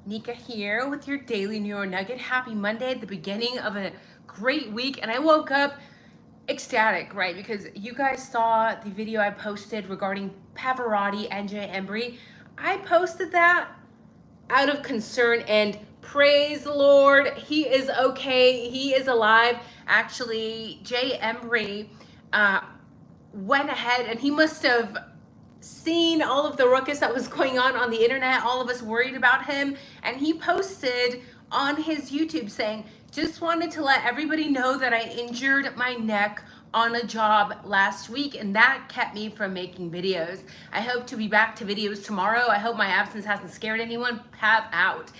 Nika here with your daily neuro nugget. Happy Monday, the beginning of a great week. And I woke up ecstatic, right? Because you guys saw the video I posted regarding Pavarotti and Jay Embry. I posted that out of concern and praise the Lord, he is okay, he is alive. Actually, Jay Embry went ahead and he must have seen all of the ruckus that was going on the internet, all of us worried about him, and he posted on his YouTube saying, just wanted to let everybody know that I injured my neck on a job last week, and that kept me from making videos. I hope to be back to videos tomorrow. I hope my absence hasn't scared anyone. Have out.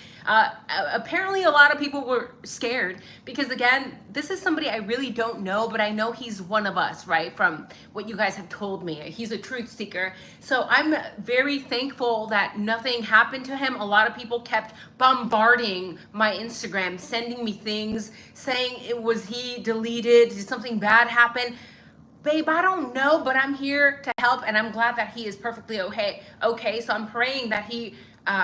Apparently a lot of people were scared because, again, this is somebody I really don't know, but I know he's one of us, right? From what you guys have told me. He's a truth seeker. So I'm very thankful that nothing happened to him. A lot of people kept bombarding my Instagram, sending me things, saying he deleted? Did something bad happen? Babe, I don't know, but I'm here to help, and I'm glad that he is perfectly okay. So I'm praying that he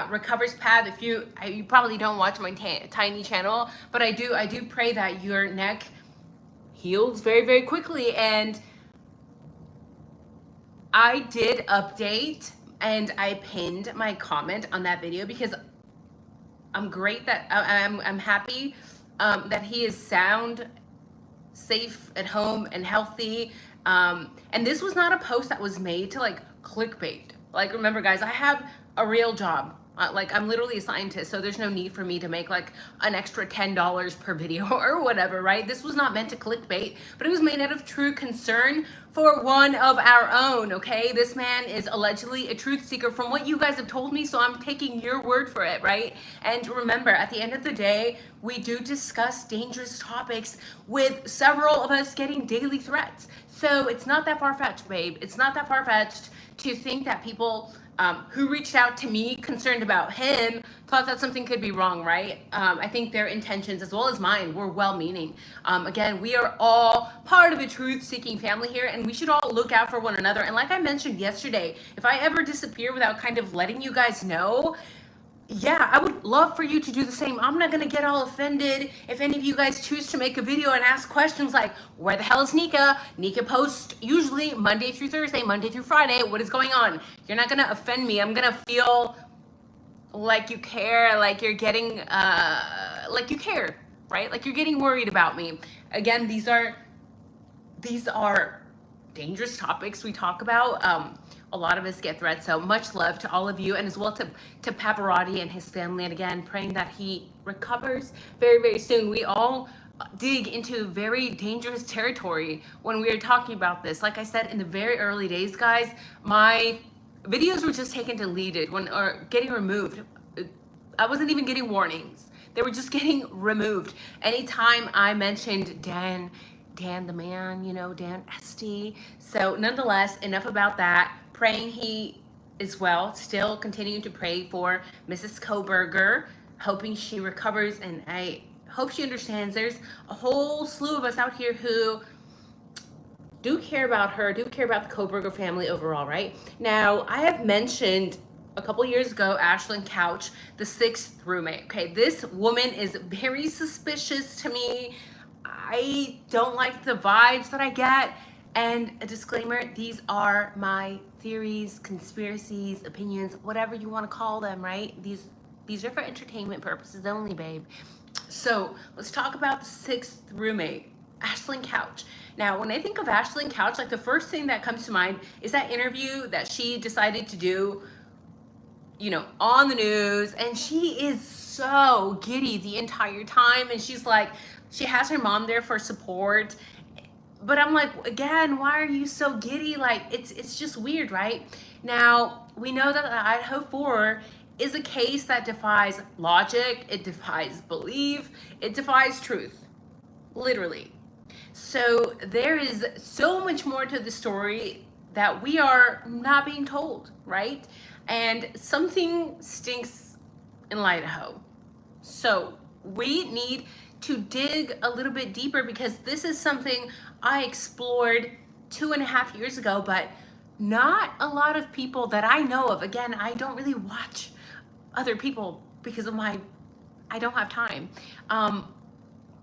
recovers. Pav, if you probably don't watch my tiny channel, but I do pray that your neck heals very, very quickly. And I did update and I pinned my comment on that video because I'm happy that he is sound, safe at home, and healthy. And this was not a post that was made to like clickbait. Like, remember guys, I have a real job. Like, I'm literally a scientist, so there's no need for me to make like an extra $10 per video or whatever, right? This was not meant to clickbait, but it was made out of true concern for one of our own, okay? This man is allegedly a truth seeker from what you guys have told me, so I'm taking your word for it, right? And remember, at the end of the day, we do discuss dangerous topics with several of us getting daily threats. So it's not that far-fetched, babe. It's not that far-fetched to think that people who reached out to me concerned about him thought that something could be wrong, right? I think their intentions, as well as mine, were well-meaning. Again, we are all part of a truth-seeking family here, and we should all look out for one another. And like I mentioned yesterday, if I ever disappear without kind of letting you guys know, yeah, I would love for you to do the same. I'm not gonna get all offended if any of you guys choose to make a video and ask questions like, where the hell is Nika? Nika posts usually Monday through Thursday, Monday through Friday. What is going on? You're not gonna offend me. I'm gonna feel like you care, like you're getting, like you care, right? Like you're getting worried about me. Again, these are dangerous topics we talk about. A lot of us get threats, so much love to all of you, and as well to Pavarotti and his family, and again, praying that he recovers very, very soon. We all dig into very dangerous territory when we are talking about this. Like I said, in the very early days, guys, my videos were just taken deleted or getting removed. I wasn't even getting warnings. They were just getting removed. Anytime I mentioned Dan the man, Dan Esty. So nonetheless, enough about that. Praying he is well, still continuing to pray for Mrs. Koberger, hoping she recovers, and I hope she understands there's a whole slew of us out here who do care about her, do care about the Koberger family overall, right? Now, I have mentioned a couple years ago, ASHLIN Couch, the sixth roommate, okay? This woman is very suspicious to me. I don't like the vibes that I get. And a disclaimer, these are my theories, conspiracies, opinions, whatever you want to call them, right? These are for entertainment purposes only, babe. So let's talk about the sixth roommate, ASHLIN Couch. Now, when I think of ASHLIN Couch, like the first thing that comes to mind is that interview that she decided to do, on the news, and she is so giddy the entire time, and she's like, she has her mom there for support. But I'm like, again, why are you so giddy? Like, it's just weird, right? Now, we know that the IDAHO4 is a case that defies logic, it defies belief, it defies truth, literally. So there is so much more to the story that we are not being told, right? And something stinks in Idaho. So we need to dig a little bit deeper, because this is something I explored 2.5 years ago, but not a lot of people that I know of. Again, I don't really watch other people because of I don't have time.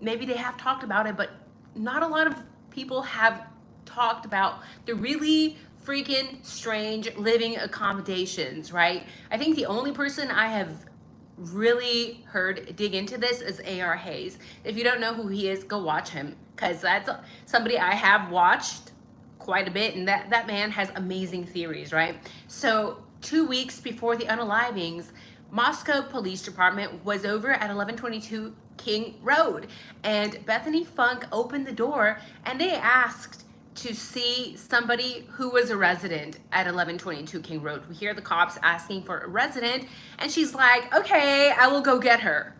Maybe they have talked about it, but not a lot of people have talked about the really freaking strange living accommodations, right? I think the only person I have really heard dig into this is A.R. Hayes. If you don't know who he is, go watch him, because that's somebody I have watched quite a bit, and that man has amazing theories, right? So 2 weeks before the unalivings, Moscow Police Department was over at 1122 King Road, and Bethany Funk opened the door and they asked to see somebody who was a resident at 1122 King Road. We hear the cops asking for a resident, and she's like, okay, I will go get her.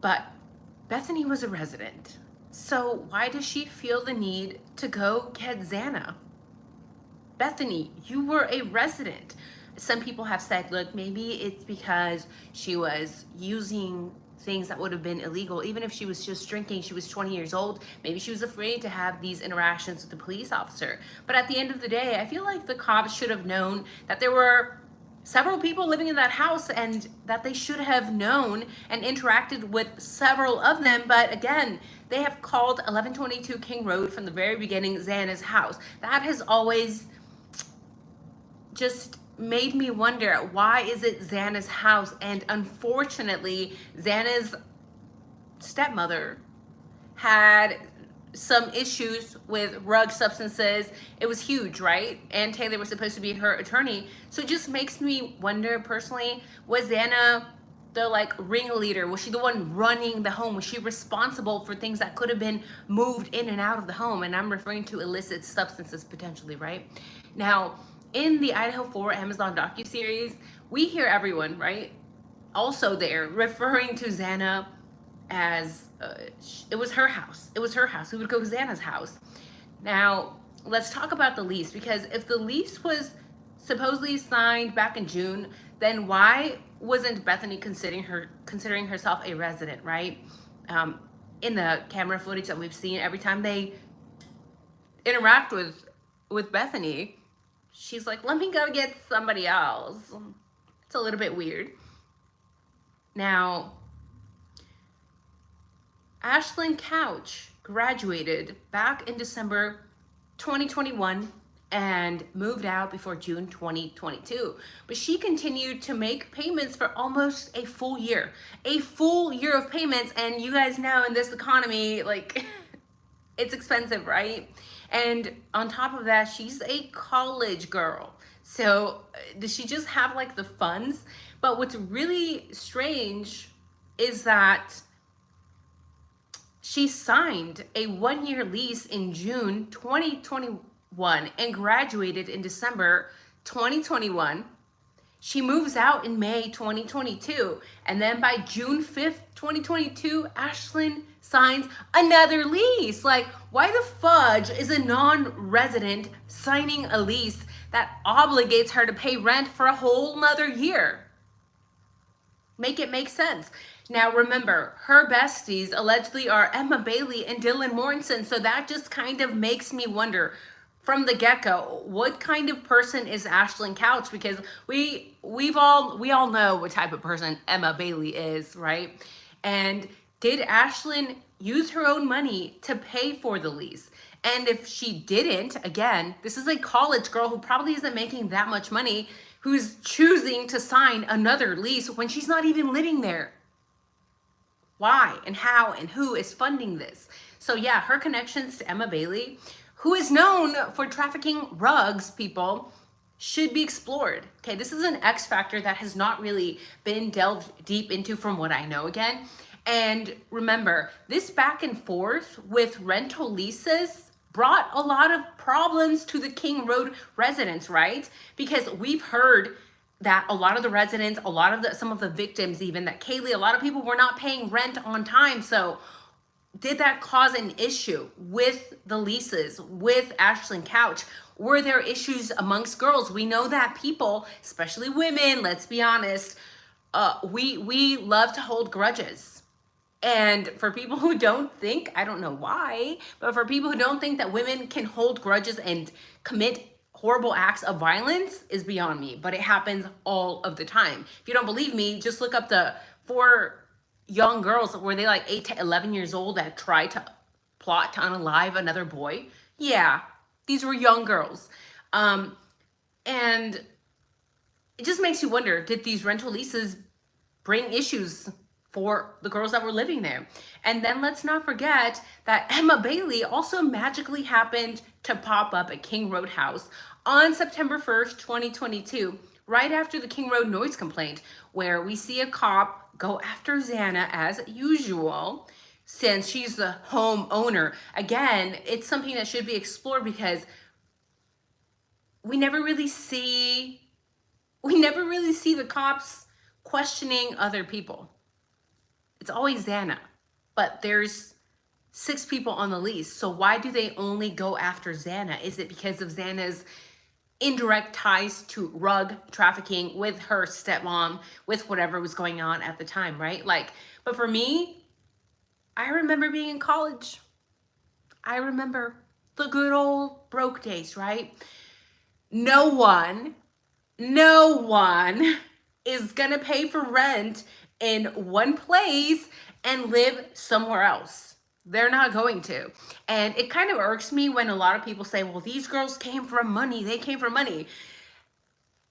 But Bethany was a resident, so why does she feel the need to go get Xana? Bethany, you were a resident. Some people have said, look, maybe it's because she was using things that would have been illegal. Even if she was just drinking, she was 20 years old. Maybe she was afraid to have these interactions with the police officer. But at the end of the day, I feel like the cops should have known that there were several people living in that house, and that they should have known and interacted with several of them. But again, they have called 1122 King Road from the very beginning Xana's house. That has always just made me wonder, why is it Xana's house? And unfortunately, Xana's stepmother had some issues with drug substances. It was huge, right? And Taylor was supposed to be her attorney. So it just makes me wonder personally, was Xana the like ringleader? Was she the one running the home? Was she responsible for things that could have been moved in and out of the home? And I'm referring to illicit substances potentially, right? Now, in the IDAHO4 Amazon docuseries, we hear everyone, right, also there referring to Xana as it was her house. It was her house. We would go to Xana's house. Now, let's talk about the lease, because if the lease was supposedly signed back in June, then why wasn't Bethany considering herself a resident, right? In the camera footage that we've seen, every time they interact with Bethany, she's like, let me go get somebody else. It's a little bit weird. Now, ASHLIN Couch graduated back in December 2021 and moved out before June 2022. But she continued to make payments for almost a full year. A full year of payments, and you guys know in this economy, like, it's expensive, right? And on top of that, she's a college girl. So does she just have like the funds? But what's really strange is that she signed a 1-year lease in June 2021 and graduated in December 2021. She moves out in May 2022, and then by June 5th, 2022, ASHLIN signs another lease. Like, why the fudge is a non-resident signing a lease that obligates her to pay rent for a whole nother year? Make it make sense. Now remember, her besties allegedly are Emma Bailey and Dylan Morrison, so that just kind of makes me wonder from the get-go, what kind of person is ASHLIN Couch? Because we all know what type of person Emma Bailey is, right? And did ASHLIN use her own money to pay for the lease? And if she didn't, again, this is a college girl who probably isn't making that much money, who's choosing to sign another lease when she's not even living there. Why and how and who is funding this? So yeah, her connections to Emma Bailey, who is known for trafficking rugs, people, should be explored. Okay, this is an X factor that has not really been delved deep into from what I know again. And remember, this back and forth with rental leases brought a lot of problems to the King Road residents, right? Because we've heard that a lot of the residents, some of the victims even, that Kaylee, a lot of people were not paying rent on time. So did that cause an issue with the leases, with ASHLIN Couch? Were there issues amongst girls? We know that people, especially women, let's be honest, we love to hold grudges. And for people who don't think, I don't know why, but for people who don't think that women can hold grudges and commit horrible acts of violence is beyond me, but it happens all of the time. If you don't believe me, just look up the 4 young girls, were they like 8 to 11 years old, that tried to plot to unalive another boy? Yeah, these were young girls. And it just makes you wonder, did these rental leases bring issues for the girls that were living there? And then let's not forget that Emma Bailey also magically happened to pop up at King Road House on September 1st, 2022, right after the King Road noise complaint, where we see a cop go after Xana as usual, since she's the homeowner. Again, it's something that should be explored because we never really see the cops questioning other people. It's always Xana, but there's 6 people on the lease. So why do they only go after Xana? Is it because of Xana's indirect ties to rug trafficking with her stepmom, with whatever was going on at the time, right? Like, but for me, I remember being in college. I remember the good old broke days, right? No one is gonna pay for rent in one place and live somewhere else. They're not going to. And it kind of irks me when a lot of people say, well, these girls came from money. They came from money.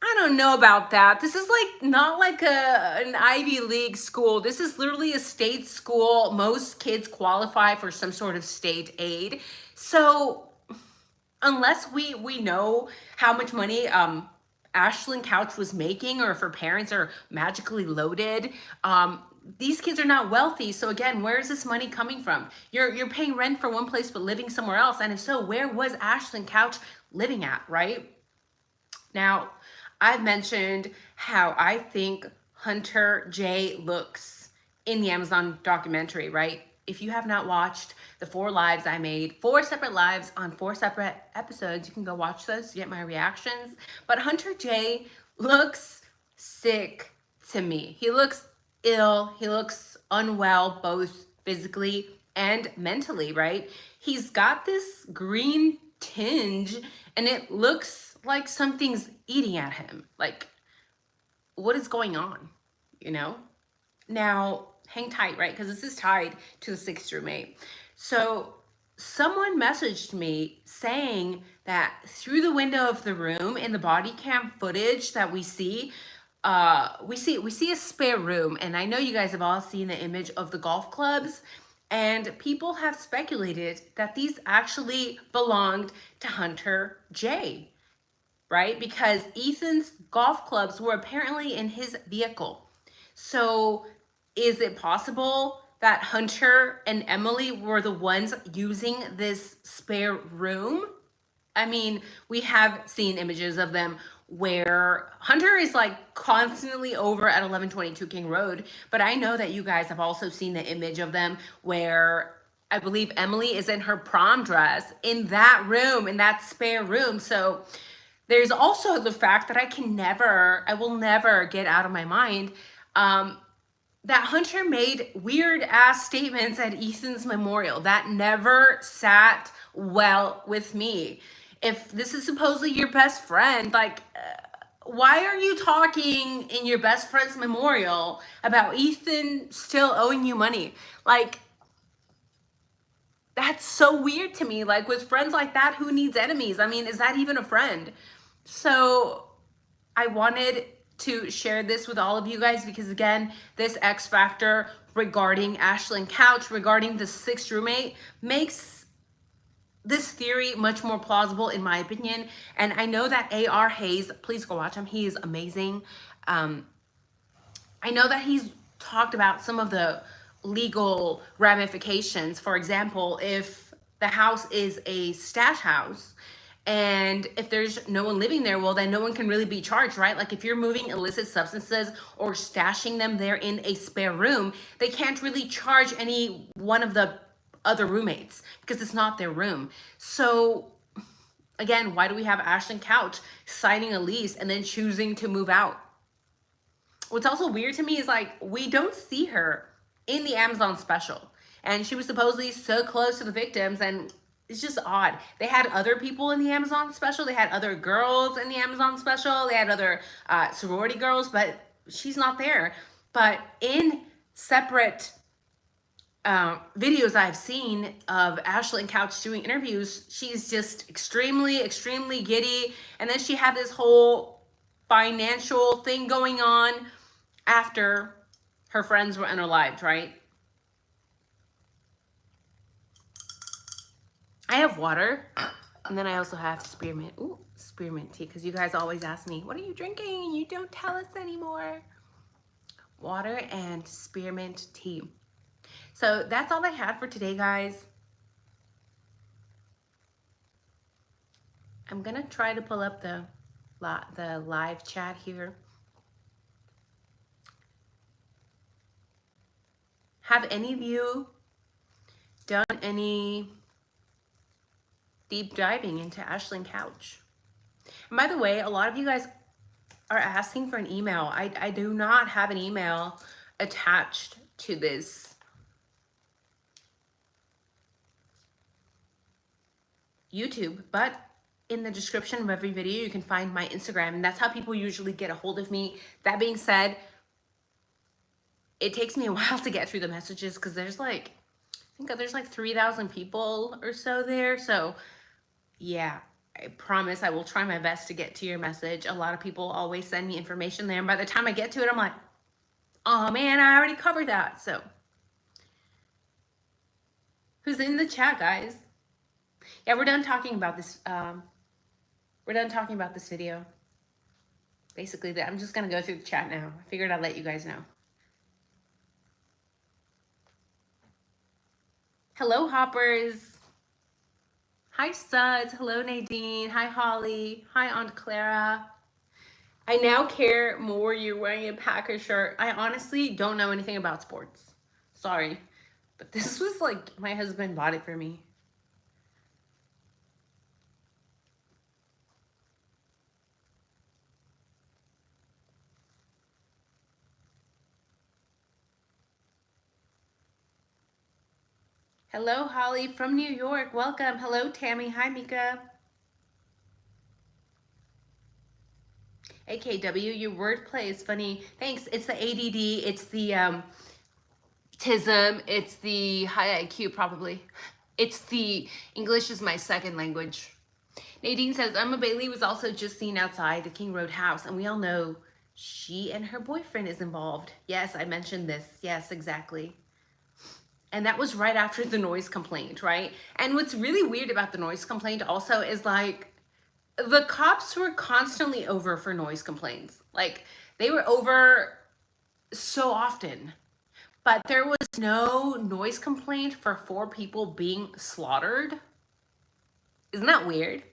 I don't know about that. This is like not like an Ivy League school. This is literally a state school. Most kids qualify for some sort of state aid. So unless we know how much money ASHLIN Couch was making, or if her parents are magically loaded, these kids are not wealthy. So again, where is this money coming from? You're paying rent for one place but living somewhere else. And if so, where was ASHLIN Couch living at, right? Now, I've mentioned how I think Hunter J looks in the Amazon documentary, right? If you have not watched the 4 lives I made, 4 separate lives on 4 separate episodes, you can go watch those to get my reactions. But Hunter J looks sick to me. He looks ill. He looks unwell, both physically and mentally, right? He's got this green tinge and it looks like something's eating at him. Like, what is going on, you know? Now, hang tight, right? Because this is tied to the 6th roommate. So someone messaged me saying that through the window of the room in the body cam footage that we see a spare room. And I know you guys have all seen the image of the golf clubs, and people have speculated that these actually belonged to Hunter J, right? Because Ethan's golf clubs were apparently in his vehicle. So is it possible that Hunter and Emily were the ones using this spare room? I mean, we have seen images of them where Hunter is like constantly over at 1122 King Road, but I know that you guys have also seen the image of them where I believe Emily is in her prom dress in that room, in that spare room. So there's also the fact that I will never get out of my mind, that Hunter made weird ass statements at Ethan's memorial that never sat well with me. If this is supposedly your best friend, like, why are you talking in your best friend's memorial about Ethan still owing you money? Like, that's so weird to me. Like, with friends like that, who needs enemies? I mean, is that even a friend? So I wanted to share this with all of you guys because, again, this X factor regarding ASHLIN Couch, regarding the 6th roommate, makes this theory much more plausible in my opinion. And I know that A.R. Hayes, please go watch him. He is amazing. I know that he's talked about some of the legal ramifications. For example, if the house is a stash house, and if there's no one living there, well, then no one can really be charged, right? Like, if you're moving illicit substances or stashing them there in a spare room, they can't really charge any one of the other roommates because it's not their room. So again, why do we have ASHLIN Couch signing a lease and then choosing to move out? What's also weird to me is, like, we don't see her in the Amazon special, and she was supposedly so close to the victims, and it's just odd. They had other people in the Amazon special. They had other girls in the Amazon special. They had other sorority girls, but she's not there. But in separate videos I've seen of ASHLIN Couch doing interviews, she's just extremely, extremely giddy. And then she had this whole financial thing going on after her friends were unalived, right? I have water, and then I also have spearmint. Ooh, spearmint tea, because you guys always ask me, what are you drinking? And you don't tell us anymore. Water and spearmint tea. So that's all I had for today, guys. I'm gonna try to pull up the live chat here. Have any of you done any deep diving into ASHLIN Couch? And by the way, a lot of you guys are asking for an email. I do not have an email attached to this YouTube, but in the description of every video, you can find my Instagram, and that's how people usually get a hold of me. That being said, it takes me a while to get through the messages because there's like, I think there's like 3,000 people or so there. So yeah, I promise I will try my best to get to your message. A lot of people always send me information there, and by the time I get to it, I'm like, oh man, I already covered that. So who's in the chat, guys? Yeah, we're done talking about this. We're done talking about this video. Basically, I'm just gonna go through the chat now. I figured I'd let you guys know. Hello, Hoppers. Hi, Suds. Hello, Nadine. Hi, Holly. Hi, Aunt Clara. I now care more you're wearing a Packers shirt. I honestly don't know anything about sports. Sorry. But this was like, my husband bought it for me. Hello, Holly from New York. Welcome. Hello, Tammy. Hi, Mika. AKW, your wordplay is funny. Thanks. It's the ADD. It's the TISM. It's the high IQ, probably. It's the English is my second language. Nadine says, Emma Bailey was also just seen outside the King Road house, and we all know she and her boyfriend is involved. Yes, I mentioned this. Yes, exactly. And that was right after the noise complaint, right? And what's really weird about the noise complaint also is like the cops were constantly over for noise complaints. Like they were over so often, but there was no noise complaint for 4 people being slaughtered. Isn't that weird?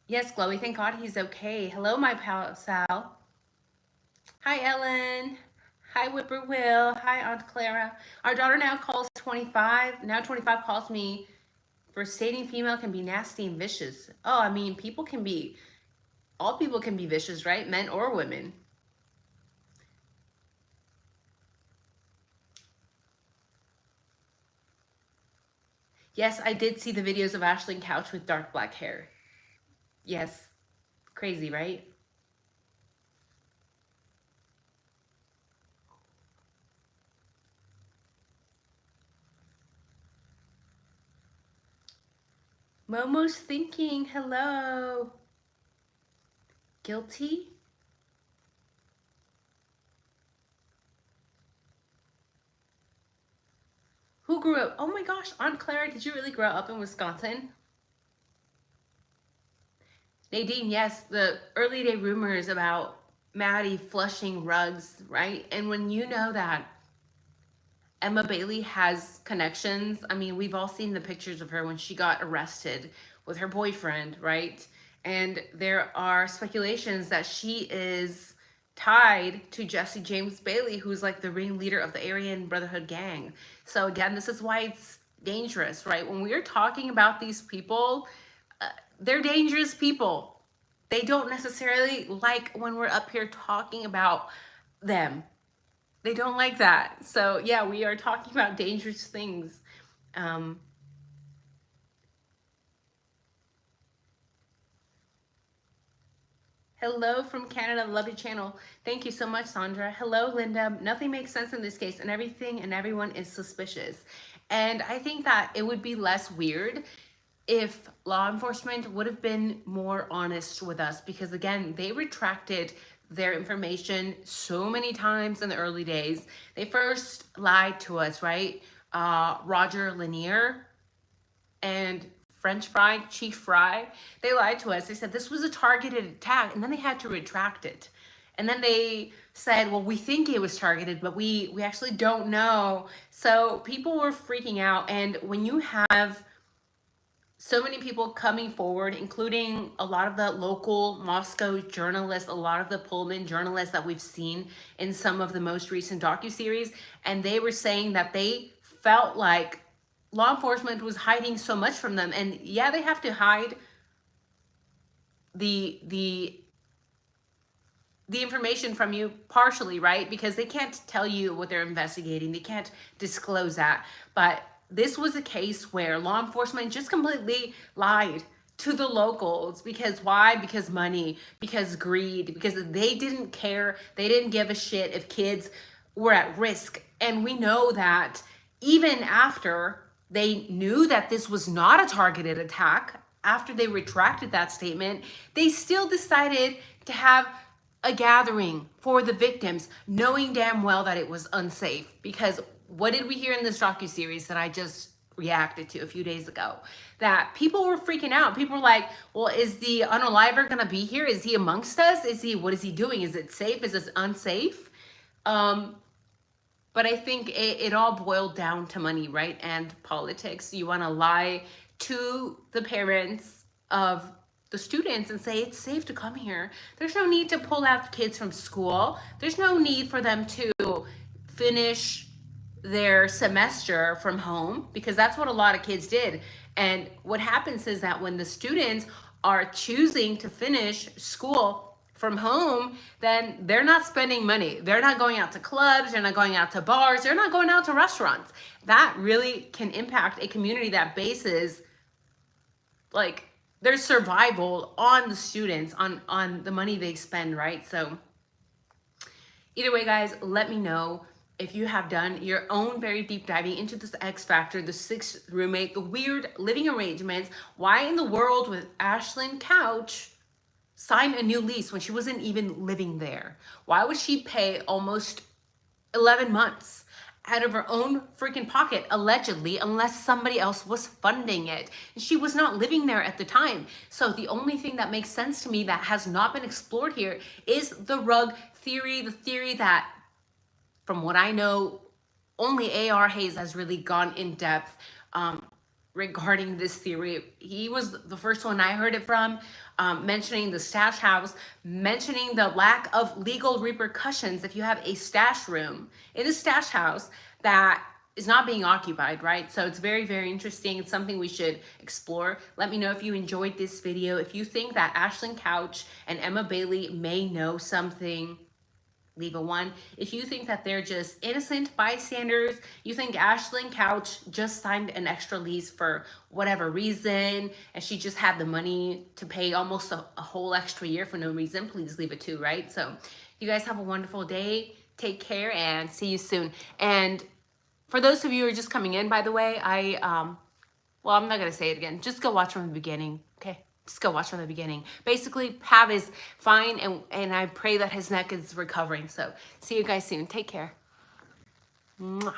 Yes, Chloe, thank God he's okay. Hello, my pal Sal. Hi, Ellen. Hi, Whippoorwill. Hi, Aunt Clara. Our daughter now calls 25. Now 25 calls me for stating female can be nasty and vicious. Oh, I mean, people can be, all people can be vicious, right? Men or women. Yes, I did see the videos of ASHLIN Couch with dark black hair. Yes, crazy, right? Momo's thinking, hello. Guilty? Who grew up? Oh my gosh, Aunt Clara, did you really grow up in Wisconsin? Nadine, yes, the early day rumors about Maddie flushing rugs, right? And when you know that Emma Bailey has connections, I mean, we've all seen the pictures of her when she got arrested with her boyfriend, right? And there are speculations that she is tied to Jesse James Bailey, who's like the ringleader of the Aryan Brotherhood gang. So again, this is why it's dangerous, right? When we're talking about these people, they're dangerous people. They don't necessarily like when we're up here talking about them. They don't like that. So yeah, we are talking about dangerous things. Um, Hello from Canada, love your channel. Thank you so much, Sandra. Hello, Linda. Nothing makes sense in this case, and everything and everyone is suspicious. And I think that it would be less weird if law enforcement would have been more honest with us, because again, they retracted their information so many times in the early days. They first lied to us, right? Roger Lanier and French Fry, Chief Fry, they lied to us. They said this was a targeted attack, and then they had to retract it. And then they said, well, we think it was targeted, but we actually don't know. So people were freaking out. And when you have so many people coming forward, including a lot of the local Moscow journalists, a lot of the Pullman journalists that we've seen in some of the most recent docuseries, and they were saying that they felt like law enforcement was hiding so much from them. And yeah, they have to hide the information from you partially, right? Because they can't tell you what they're investigating. They can't disclose that. But this was a case where law enforcement just completely lied to the locals. Because why? Because money, because greed, because they didn't care. They didn't give a shit if kids were at risk. And we know that even after they knew that this was not a targeted attack, after they retracted that statement, they still decided to have a gathering for the victims, knowing damn well that it was unsafe. Because what did we hear in this docuseries that I just reacted to a few days ago? That people were freaking out. People were like, well, is the unaliver gonna be here? Is he amongst us? What is he doing? Is it safe? Is this unsafe? But I think it all boiled down to money, right? And politics. You wanna lie to the parents of the students and say it's safe to come here. There's no need to pull out kids from school. There's no need for them to finish their semester from home, because that's what a lot of kids did. And what happens is that when the students are choosing to finish school from home, then they're not spending money. They're not going out to clubs. They're not going out to bars. They're not going out to restaurants. That really can impact a community that bases like their survival on the students, on the money they spend, right? So either way, guys, let me know if you have done your own very deep diving into this X Factor, the sixth roommate, the weird living arrangements. Why in the world would ASHLIN Couch sign a new lease when she wasn't even living there? Why would she pay almost 11 months out of her own freaking pocket, allegedly, unless somebody else was funding it? And she was not living there at the time. So the only thing that makes sense to me that has not been explored here is the rug theory, the theory that, from what I know, only A.R. Hayes has really gone in depth regarding this theory. He was the first one I heard it from, mentioning the stash house, mentioning the lack of legal repercussions if you have a stash room in a stash house that is not being occupied, right? So it's very, very interesting. It's something we should explore. Let me know if you enjoyed this video. If you think that ASHLIN Couch and Emma Bailey may know something, leave a 1. If you think that they're just innocent bystanders, you think ASHLIN Couch just signed an extra lease for whatever reason, and she just had the money to pay almost a whole extra year for no reason, please leave a 2, right? So you guys have a wonderful day. Take care and see you soon. And for those of you who are just coming in, by the way, well, I'm not going to say it again. Just go watch from the beginning, okay? Just go watch from the beginning. Basically, Pav is fine, and I pray that his neck is recovering. So see you guys soon. Take care. Mwah.